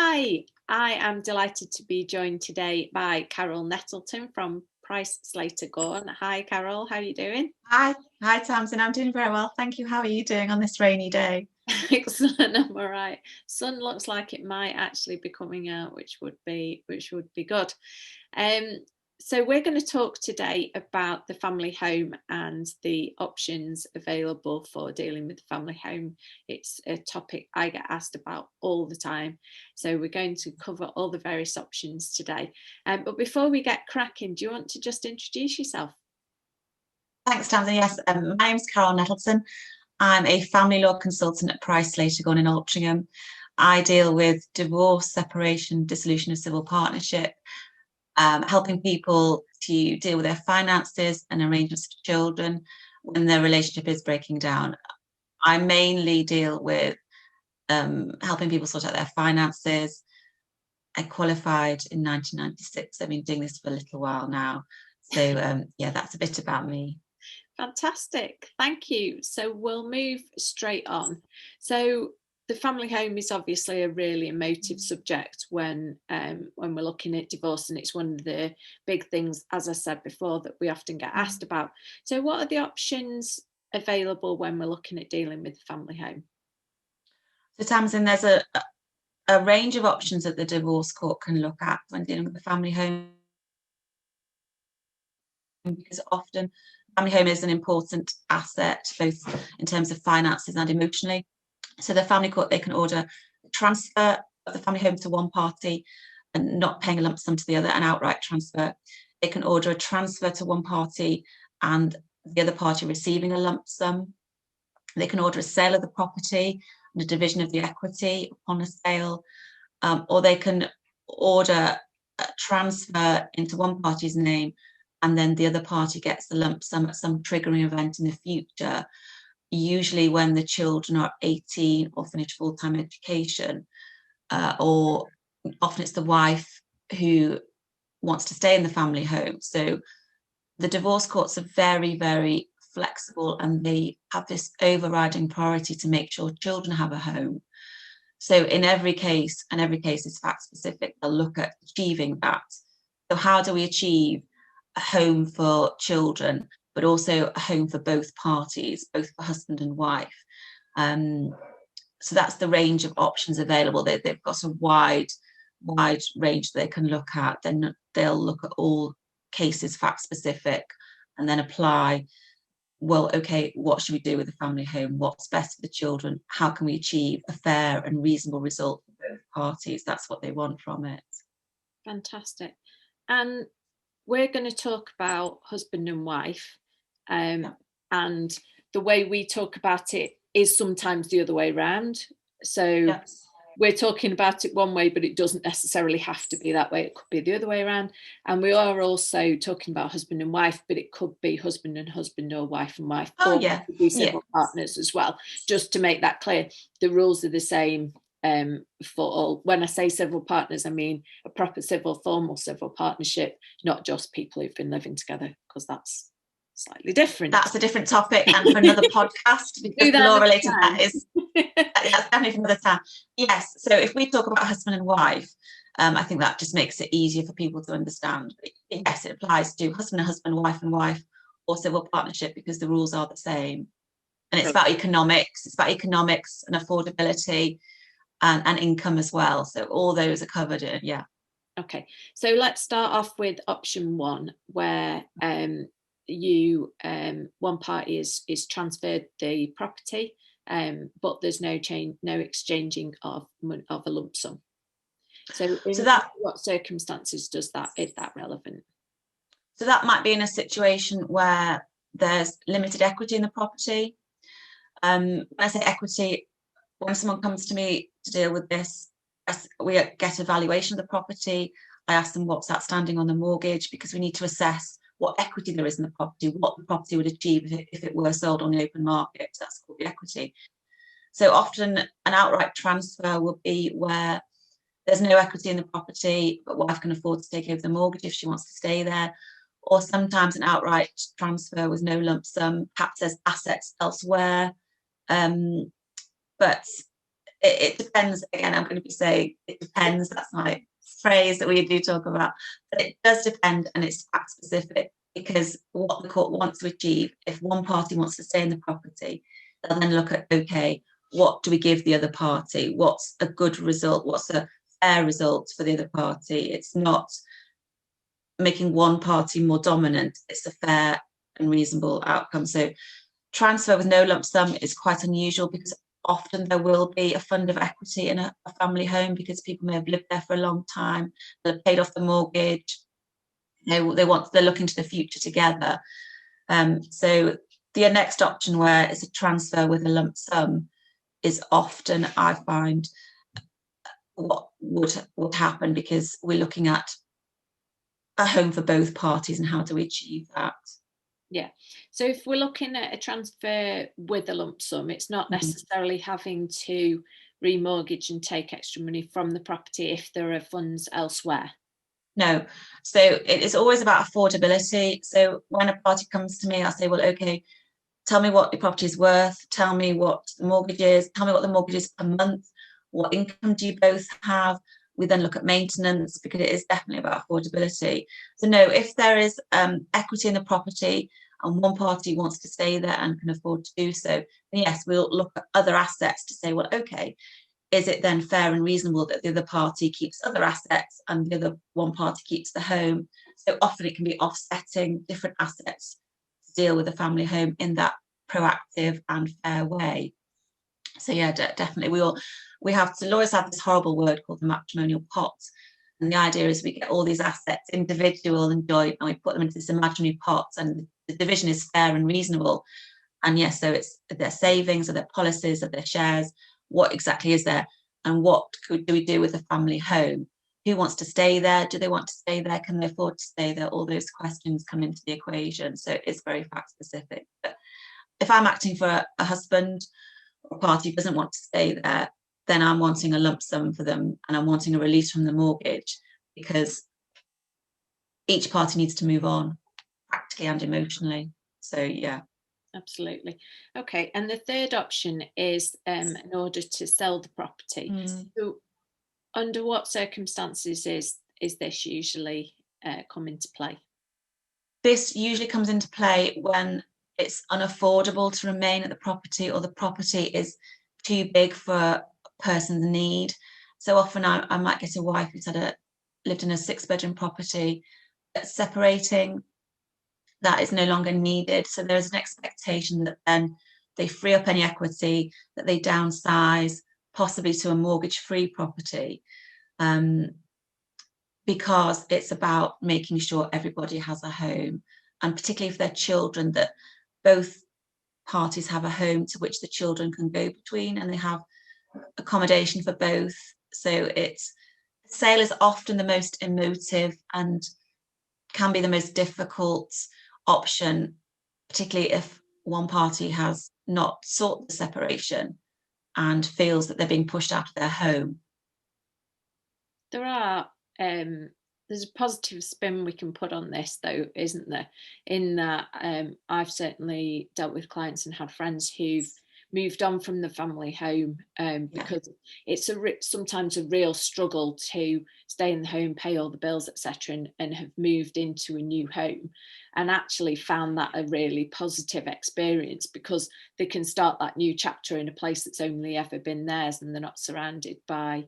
Hi, I am delighted to be joined today by Carole Nettleton from Price Slater Gawne. Hi, Carole, how are you doing? Hi, Tamsin. I'm doing very well. Thank you. How are you doing on this rainy day? Excellent, I'm all right. Sun looks like it might actually be coming out, which would be good. Um, so we're going to talk today about the family home and the options available for dealing with the family home. It's a topic I get asked about all the time. So we're going to cover all the various options today. But before we get cracking, do you want to just introduce yourself? Thanks, Tamsin. Yes, my name's Carole Nettleton. I'm a family law consultant at Price Slater Gawne in Altrincham. I deal with divorce, separation, dissolution of civil partnership, helping people to deal with their finances and arrangements for children when their relationship is breaking down. I mainly deal with helping people sort out their finances. I qualified in 1996. I've been doing this for a little while now. So yeah, that's a bit about me. Fantastic, thank you. So we'll move straight on. So the family home is obviously a really emotive subject when we're looking at divorce, and it's one of the big things, as I said before, that we often get asked about. So what are the options available when we're looking at dealing with the family home? So Tamsin, there's a range of options that the divorce court can look at when dealing with the family home, because often family home is an important asset, both in terms of finances and emotionally. So the family court, they can order a transfer of the family home to one party and not paying a lump sum to the other, an outright transfer. They can order a transfer to one party and the other party receiving a lump sum. They can order a sale of the property and a division of the equity upon a sale, or they can order a transfer into one party's name and then the other party gets the lump sum at some triggering event in the future, usually when the children are 18 or finish full-time education, or often it's the wife who wants to stay in the family home. So the divorce courts are very, very flexible, and they have this overriding priority to make sure children have a home. So in every case, and every case is fact specific, they'll look at achieving that. So how do we achieve a home for children, but also a home for both parties, both for husband and wife? So that's the range of options available. They've got a wide range they can look at. Then they'll look at all cases fact specific and then apply, well, okay, what should we do with the family home? What's best for the children? How can we achieve a fair and reasonable result for both parties? That's what they want from it. Fantastic. And we're going to talk about husband and wife, Yeah. and the way we talk about it is sometimes the other way around. So Yes. we're talking about it one way, but it doesn't necessarily have to be that way. It could be the other way around. And we are also talking about husband and wife, but it could be husband and husband, or wife and wife, Oh or yeah. it could be Yeah. several partners as well. Just to make that clear, the rules are the same for all. When I say several partners, I mean a proper formal civil partnership, not just people who've been living together, because that's slightly different. That's a different topic and for another podcast, because Do the that law another related to that time. is that's definitely for another time. Yes. So if we talk about husband and wife, I think that just makes it easier for people to understand. But yes, it applies to husband and wife, or civil partnership, because the rules are the same. And it's about economics. It's about economics and affordability and income as well. So all those are covered in, yeah. Okay, so let's start off with option one, where one party is transferred the property, but there's no exchanging of a lump sum. So So in that what circumstances is that relevant? so that might be in a situation where there's limited equity in the property. When I say equity, when someone comes to me to deal with this, we get a valuation of the property. I ask them what's outstanding on the mortgage, because we need to assess what equity there is in the property, what the property would achieve if it were sold on the open market. That's called the equity. So often an outright transfer will be where there's no equity in the property, but wife can afford to take over the mortgage if she wants to stay there. Or sometimes an outright transfer with no lump sum, perhaps there's assets elsewhere. But it depends. Again, I'm going to be saying it depends. That's my phrase that we do talk about. But it does depend, and it's fact specific, because what the court wants to achieve, if one party wants to stay in the property, they'll then look at, okay, what do we give the other party? What's a good result? What's a fair result for the other party? It's not making one party more dominant. It's a fair and reasonable outcome. So transfer with no lump sum is quite unusual, because often there will be a fund of equity in a family home, because people may have lived there for a long time, they've paid off the mortgage, they're looking to the future together. So the next option, where it's a transfer with a lump sum, is often, I find, what would happen, because we're looking at a home for both parties and how do we achieve that. Yeah. So if we're looking at a transfer with a lump sum, it's not necessarily having to remortgage and take extra money from the property if there are funds elsewhere. No. So it is always about affordability. So when a party comes to me, I'll say, well, okay, tell me what the property is worth, tell me what the mortgage is, tell me what the mortgage is per month, what income do you both have? We then look at maintenance, because it is definitely about affordability. So no, if there is equity in the property and one party wants to stay there and can afford to do so, then yes, we'll look at other assets to say, well, okay, is it then fair and reasonable that the other party keeps other assets and the other one party keeps the home? So often it can be offsetting different assets to deal with a family home in that proactive and fair way. So yeah, definitely. Lawyers have this horrible word called the matrimonial pot. And the idea is we get all these assets, individual and joint, and we put them into this imaginary pot, and the division is fair and reasonable. And yes, so it's their savings, or their policies, or their shares. What exactly is there? And what do we do with the family home? Who wants to stay there? Do they want to stay there? Can they afford to stay there? All those questions come into the equation. So it's very fact specific. But if I'm acting for a husband, or a party who doesn't want to stay there, then I'm wanting a lump sum for them, and I'm wanting a release from the mortgage, because each party needs to move on practically and emotionally. So yeah. Absolutely. Okay. And the third option is in order to sell the property. So under what circumstances is this usually come into play? This usually comes into play when it's unaffordable to remain at the property, or the property is too big for a person's need. So often I might get a wife who's lived in a 6-bedroom property that's separating, that is no longer needed. So there's an expectation that then they free up any equity, that they downsize, possibly to a mortgage-free property, because it's about making sure everybody has a home, and particularly if they're children, that both parties have a home to which the children can go between, and they have accommodation for both. So sale is often the most emotive and can be the most difficult option, particularly if one party has not sought the separation and feels that they're being pushed out of their home. There's a positive spin we can put on this, though, isn't there? In that I've certainly dealt with clients and had friends who've moved on from the family home because it's sometimes a real struggle to stay in the home, pay all the bills, etc., and have moved into a new home, and actually found that a really positive experience, because they can start that new chapter in a place that's only ever been theirs, and they're not surrounded by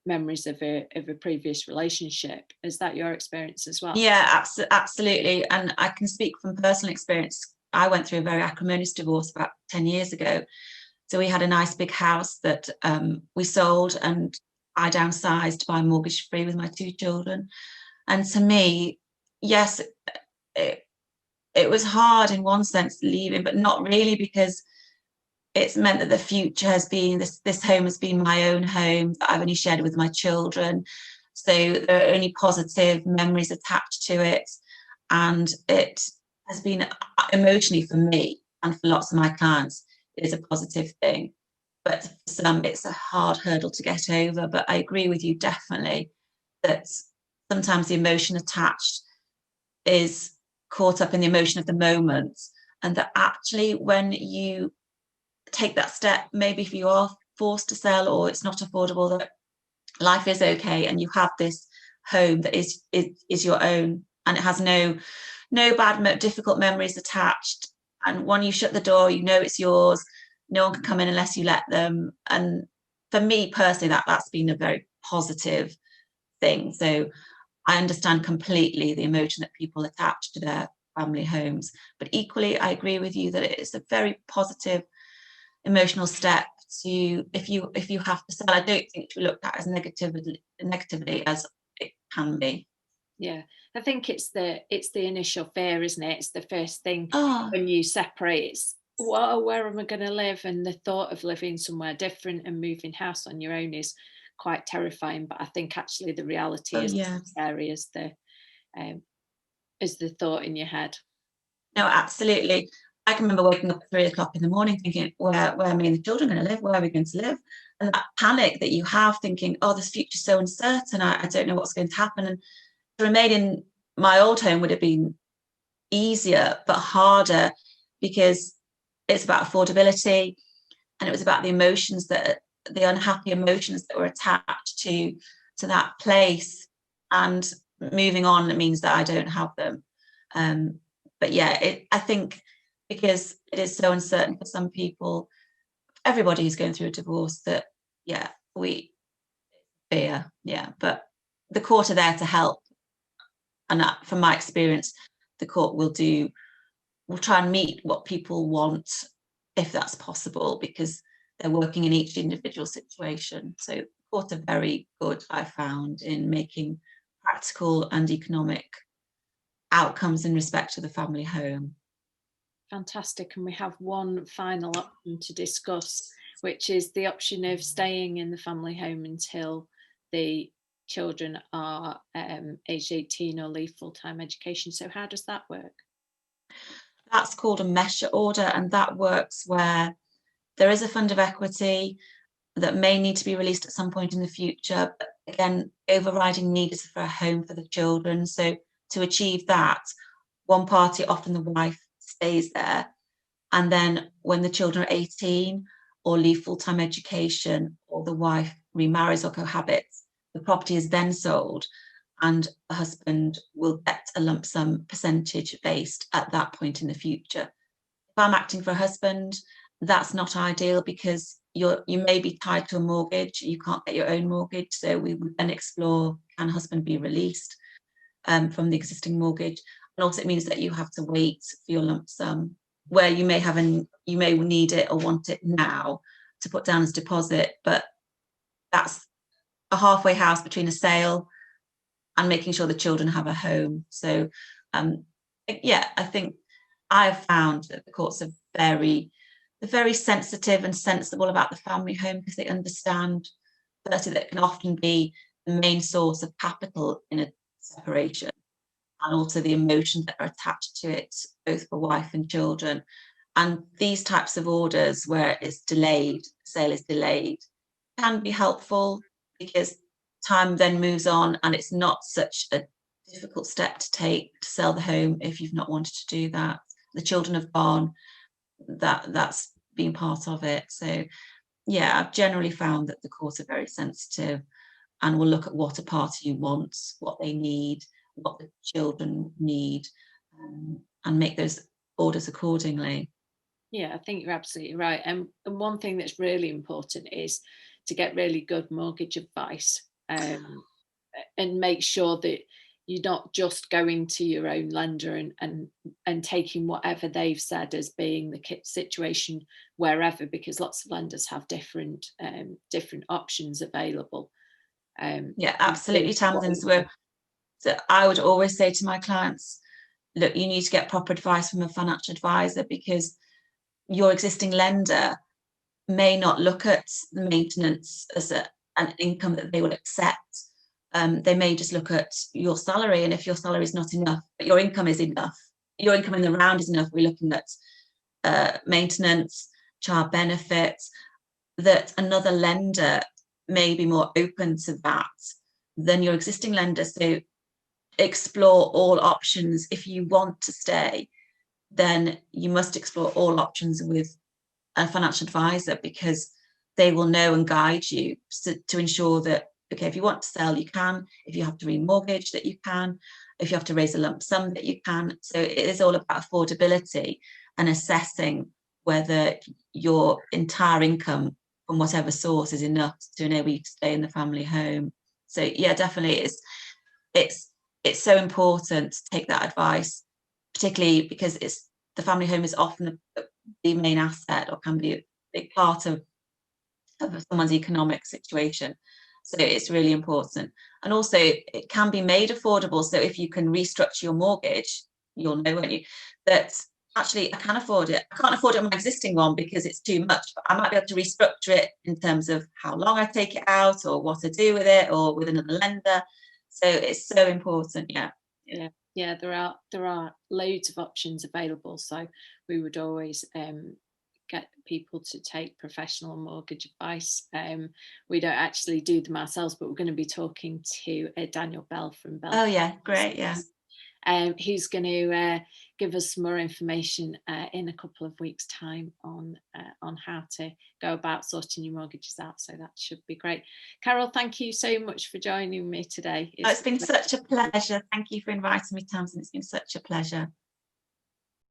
memories of a previous relationship. Is that your experience as well? Yeah, absolutely. And I can speak from personal experience. I went through a very acrimonious divorce about 10 years ago. So we had a nice big house that we sold, and I downsized by mortgage free with my 2 children. And to me, yes, it was hard in one sense leaving, but not really, because it's meant that the future has been, this home has been my own home that I've only shared with my children. So there are only positive memories attached to it. And it has been, emotionally for me and for lots of my clients, it is a positive thing. But for some, it's a hard hurdle to get over. But I agree with you definitely that sometimes the emotion attached is caught up in the emotion of the moment, and that actually when you take that step, maybe if you are forced to sell or it's not affordable, that life is okay and you have this home that is your own, and it has no bad difficult memories attached, and when you shut the door, you know it's yours. No one can come in unless you let them. And for me personally, that's been a very positive thing. So I understand completely the emotion that people attach to their family homes, but equally I agree with you that it is a very positive emotional step to, if you have to sell. I don't think to be looked at as negatively as it can be. Yeah, I think it's the initial fear, isn't it? It's the first thing Oh, when you separate. It's, whoa, where am I going to live? And the thought of living somewhere different and moving house on your own is quite terrifying. But I think actually the reality is yeah. as scary as the thought in your head. No, absolutely. I can remember waking up at 3 o'clock in the morning thinking, where are me and the children going to live? Where are we going to live? And that panic that you have thinking, oh, this future's so uncertain. I don't know what's going to happen. And to remain in my old home would have been easier, but harder, because it's about affordability, and it was about the unhappy emotions that were attached to that place. And moving on, it means that I don't have them. But yeah, I think because it is so uncertain for some people, everybody who's going through a divorce, that we fear, but the court are there to help. And that, from my experience, the court will try and meet what people want, if that's possible, because they're working in each individual situation. So the court are very good, I found, in making practical and economic outcomes in respect to the family home. Fantastic. And we have one final option to discuss, which is the option of staying in the family home until the children are aged 18 or leave full-time education. So how does that work? That's called a measure order, and that works where there is a fund of equity that may need to be released at some point in the future. But again, overriding need is for a home for the children. So to achieve that, one party, often the wife, stays there. And then when the children are 18 or leave full-time education, or the wife remarries or cohabits, the property is then sold, and the husband will get a lump sum percentage based at that point in the future. If I'm acting for a husband, that's not ideal, because you may be tied to a mortgage. You can't get your own mortgage. So we would then explore, can husband be released from the existing mortgage? And also it means that you have to wait for your lump sum, where you may need it or want it now to put down as deposit. But that's a halfway house between a sale and making sure the children have a home. So I think I've found that the courts are very sensitive and sensible about the family home, because they understand, firstly, that it can often be the main source of capital in a separation, and also the emotions that are attached to it, both for wife and children. And these types of orders where it's delayed, sale is delayed, can be helpful, because time then moves on and it's not such a difficult step to take to sell the home if you've not wanted to do that. The children have gone, that's been part of it. So yeah, I've generally found that the courts are very sensitive and will look at what a party wants, what they need, what the children need, and make those orders accordingly. Yeah, I think you're absolutely right. And one thing that's really important is to get really good mortgage advice, and make sure that you're not just going to your own lender and taking whatever they've said as being the situation wherever, because lots of lenders have different options available. Yeah, absolutely, Tamsin. So I would always say to my clients, look, you need to get proper advice from a financial advisor, because your existing lender may not look at the maintenance as an income that they will accept. They may just look at your salary, and if your salary is not enough, but your income is enough, your income in the round is enough, we're looking at maintenance, child benefits, that another lender may be more open to that than your existing lender. So explore all options. If you want to stay, then you must explore all options with a financial advisor, because they will know and guide you to ensure that, okay, if you want to sell, you can. If you have to remortgage, that you can. If you have to raise a lump sum, that you can. So it is all about affordability and assessing whether your entire income from whatever source is enough to enable you to stay in the family home. So yeah, definitely it's so important to take that advice, particularly because the family home is often the main asset, or can be a big part of someone's economic situation. So it's really important. And also it can be made affordable. So if you can restructure your mortgage, you'll know, won't you, that actually I can afford it. I can't afford it on my existing one because it's too much, but I might be able to restructure it in terms of how long I take it out, or what I do with it, or with another lender. So it's so important. Yeah, there are loads of options available. So we would always get people to take professional mortgage advice. We don't actually do them ourselves, but we're going to be talking to Daniel Bell from Bell. Oh yeah, great, yeah. Who's going to give us more information in a couple of weeks' time on how to go about sorting your mortgages out. So that should be great. Carole, thank you so much for joining me today. It's been such a pleasure. Thank you for inviting me, Tamsin. It's been such a pleasure.